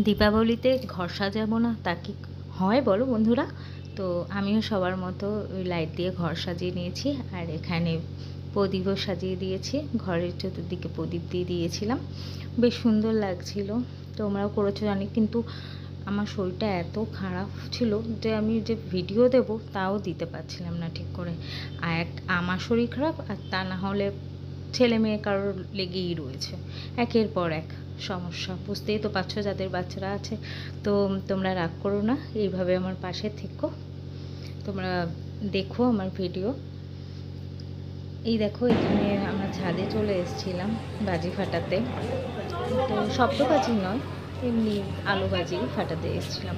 দীপাবলিতে ঘর সাজাবো না তা কি হয় বলো বন্ধুরা? তো আমিও সবার মতো ওই লাইট দিয়ে ঘর সাজিয়ে নিয়েছি, আর এখানে প্রদীপও সাজিয়ে দিয়েছি। ঘরের চতুর্দিকে প্রদীপ দিয়ে দিয়েছিলাম, বেশ সুন্দর লাগছিল। তোমরাও করেছো জানি, কিন্তু আমার শরীরটা এত খারাপ ছিল যে আমি যে ভিডিও দেব তাও দিতে পারছিলাম না ঠিক করে। আর আমার শরীর খারাপ, আর তা না হলে ছেলে মেয়ে কারোর লেগেই রয়েছে একের পর এক সমস্যা। বুঝতেই তো পারছো, যাদের বাচ্চারা আছে। তো তোমরা রাগ করো না, এইভাবে আমার পাশে থেকো, তোমরা দেখো আমার ভিডিও। এই দেখো, এখানে আমরা ছাদে চলে এসেছিলাম বাজি ফাটাতে। তো শব্দবাজি নয়, এমনি আলোবাজি ফাটাতে এসেছিলাম।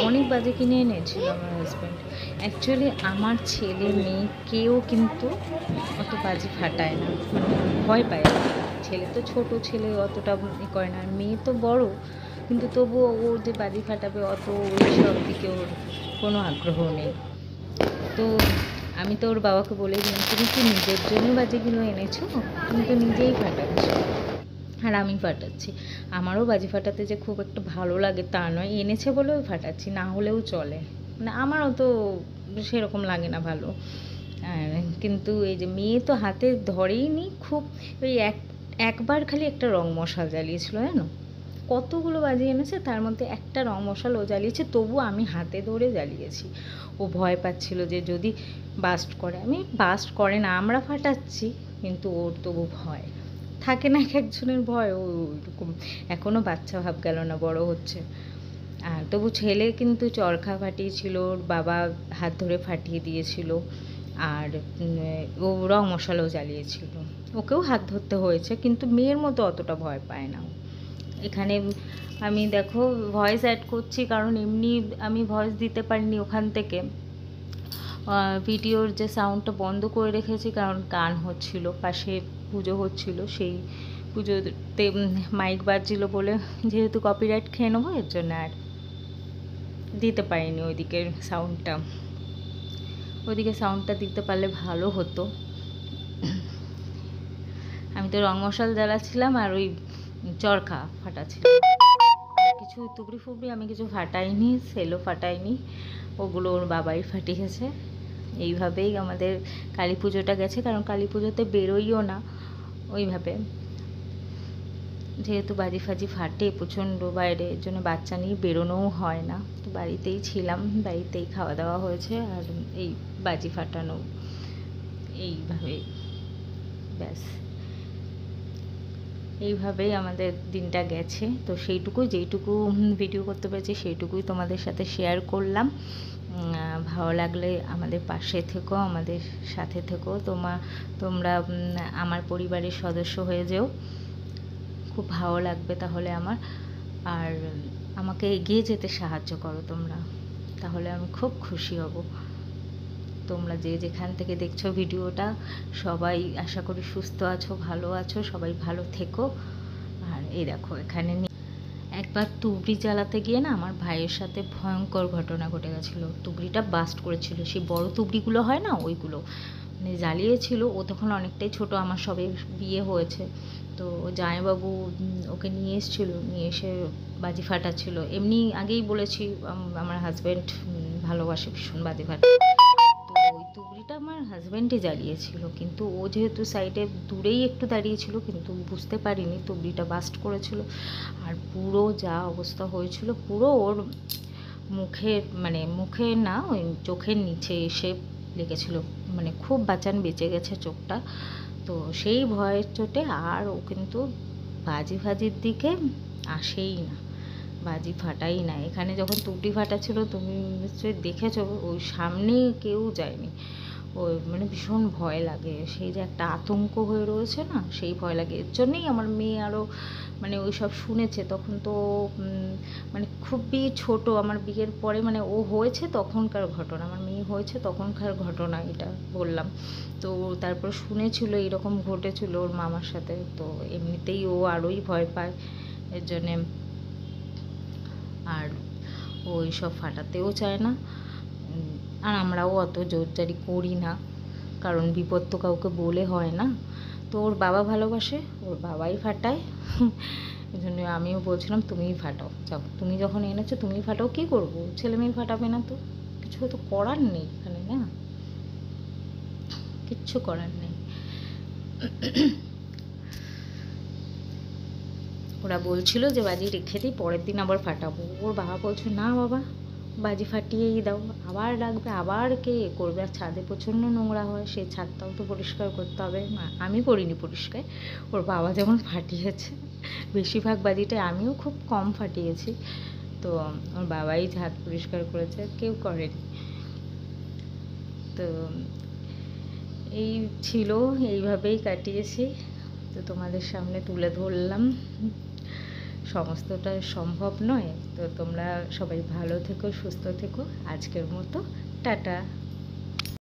অনেক বাজি কিনে এনেছিল আমার হাজব্যান্ড। অ্যাকচুয়ালি আমার ছেলে মেয়ে কেউ কিন্তু অত বাজি ফাটায় না, মানে ভয় পায়। ছেলে তো ছোট, ছেলে অতটা করে না, মেয়ে তো বড়, কিন্তু তবুও ও যে বাজি ফাটাবে অত ওইসব দিকে ওর কোনো আগ্রহ নেই। তো আমি তো ওর বাবাকে বলে দিলাম, তুমি কি নিজের জন্য বাজিগুলো এনেছো? তুমি তো নিজেই ফাটাচ্ছ। আর আমি ফাটাচ্ছি। আমারও বাজি ফাটাতে যে খুব একটা ভালো লাগে তা নয়, এনেছে বলেও ফাটাচ্ছি, না হলেও চলে। মানে আমারও তো সেরকম লাগে না ভালো। কিন্তু এই যে মেয়ে তো হাতে ধরেই নি, খুব ওই একবার খালি একটা রং মশাল জ্বালিয়েছিল জানো। কতগুলো বাজি এনেছে, তার মধ্যে একটা রং মশাল ও জ্বালিয়েছে, তবু আমি হাতে ধরে জ্বালিয়েছি। ও ভয় পাচ্ছিল যে যদি বাস্ট করে। আমি বাস্ট করে না, আমরা ফাটাচ্ছি, কিন্তু ওর তবু ভয় থাকে না, এক একজনের ভয় ওইরকম। এখনও বাচ্চা ভাব গেল না, বড় হচ্ছে। আর তবু ছেলে কিন্তু চরখা ফাটিয়েছিল, ওর বাবা হাত ধরে ফাটিয়ে দিয়েছিল। আর ও রং মশালাও জ্বালিয়েছিল, ওকেও হাত ধরতে হয়েছে, কিন্তু মেয়ের মতো অতটা ভয় পায় না। এখানে আমি দেখো ভয়েস অ্যাড করছি, কারণ এমনি আমি ভয়েস দিতে পারিনি ওখান থেকে। ভিডিওর যে সাউন্ডটা বন্ধ করে রেখেছি, কারণ গান হচ্ছিল, পাশে পুজো হচ্ছিল, সেই পুজোতে মাইক বাজছিল বলে যেহেতু কপিরাইট খেয়ে নেবো, এর জন্য আর দিতে পারিনি ওইদিকের সাউন্ডটা। ওইদিকে সাউন্ডটা দিতে পারলে ভালো হতো। আমি তো রং মশাল জ্বালাচ্ছিলাম আর ওই চরখা ফাটাচ্ছিলাম। কিছু তুবড়ি ফুবড়ি আমি কিছু ফাটাইনি, সেলও ফাটাইনি, ওগুলো ওর বাবাই ফাটিয়েছে। এইভাবেই আমাদের কালী পুজোটা গেছে, কারণ কালী পুজোতে বেরোইও না ওইভাবে, যেহেতু বাজি ফাজি ফাটে প্রচণ্ড বাইরে, এর জন্য বাচ্চা নিয়ে বেরোনোও হয় না। তো বাড়িতেই ছিলাম, বাড়িতেই খাওয়া দাওয়া হয়েছে, আর এই বাজি ফাটানো, এইভাবে ব্যাস। এইভাবেই আমাদের দিনটা গেছে। তো সেইটুকুই, যেইটুকু ভিডিও করতে পেরেছি সেইটুকুই তোমাদের সাথে শেয়ার করলাম। ভালো লাগলে আমাদের পাশে থেকো, আমাদের সাথে থেকো, তোমরা আমার পরিবারের সদস্য হয়ে যেও, খুব ভালো লাগবে তাহলে আমার। আর আমাকে এগিয়ে যেতে সাহায্য করো তোমরা, তাহলে আমি খুব খুশি হব। তোমরা যে যেখান থেকে দেখছো ভিডিওটা, সবাই আশা করি সুস্থ আছো, ভালো আছো, সবাই ভালো থেকো। আর এই দেখো, এখানে একবার তুবড়ি জ্বালাতে গিয়ে না আমার ভাইয়ের সাথে ভয়ঙ্কর ঘটনা ঘটে গেছিলো। তুবড়িটা বাস্ট করেছিল, সেই বড় তুবড়িগুলো হয় না, ওইগুলো মানে জ্বালিয়েছিল। ও তখন অনেকটাই ছোট, আমার সবে বিয়ে হয়েছে। তো জামাইবাবু ওকে নিয়ে এসেছিলো, নিয়ে এসে বাজি ফাটাচ্ছিল। এমনি আগেই বলেছি আমার হাজব্যান্ড ভালোবাসে ভীষণ বাজি ফাটা। তো ওই তুবড়িটা আমার হাজব্যান্ডই জ্বালিয়েছিল, কিন্তু ও যেহেতু সাইডে দূরেই একটু দাঁড়িয়েছিল, কিন্তু বুঝতে পারিনি তুবড়িটা বাস্ট করেছিল। আর পুরো যা অবস্থা হয়েছিল, পুরো ওর মুখে না, ওই চোখের নিচে এসে লেগেছিল, মানে খুব বাঁচান বেঁচে গেছে চোখটা। তো সেই ভয়ের চোটে আর ও কিন্তু বাজি ফাজির দিকে আসেই না, বাজি ফাটাই না। এখানে যখন তুবড়ি ফাটাচ্ছিল, তুমি নিশ্চয়ই দেখেছো, ওই সামনে কেউ যায়নি। ওই মানে ভীষণ ভয় লাগে, সেই যে একটা আতঙ্ক হয়ে রয়েছে না, সেই ভয় লাগে। এর জন্যেই আমার মেয়ে আরও মানে ওই সব শুনেছে, তখন তো মানে খুবই ছোট, আমার বিয়ের পরে, মানে ও হয়েছে তখনকার ঘটনা, আমার মেয়ে হয়েছে তখনকার ঘটনা এটা বললাম। তো তারপর শুনেছিল এরকম ঘটেছিল ওর মামার সাথে, তো এমনিতেই ও আরোই ভয় পায়, এর জন্যে আর ওই সব ফাটাতেও চায় না। আর আমরাও অত জোরজারি করি না, কারণ বিপদ তো কাউকে বলে হয় না। তো ওর বাবা ভালোবাসে, ওর বাবাই ফাটায়। ওই জন্য আমিও বলছিলাম তুমিই ফাটাও, যাও তুমি যখন এনেছো তুমিই ফাটাও। কী করবো, ছেলে মেয়ে ফাটাবে না তো, কিছু তো করার নেই এখানে, না কিচ্ছু করার নেই। ওরা বলছিল যে বাজি রেখে দিই, পরের দিন আবার ফাটাবো। ওর বাবা বলছে না বাবা, বাজি ফাটিয়েই দাও, আবার রাখবে, আবার কে করবে, আর ছাদে প্রচণ্ড নোংরা হয়, সেই ছাদটাও তো পরিষ্কার করতে হবে। আমি করিনি পরিষ্কার, ওর বাবা যেমন ফাটিয়েছে, বেশিরভাগ বাজিটাই আমিও খুব কম ফাটিয়েছি, তো ওর বাবাই ছাদ পরিষ্কার করেছে, কেউ করেনি। তো এই ছিল, এইভাবেই কাটিয়েছি। তো তোমাদের সামনে তুলে ধরলাম, সমস্তটা সম্ভব নয়। তো তোমরা সবাই ভালো থেকো, সুস্থ থেকো। আজকের মতো টাটা।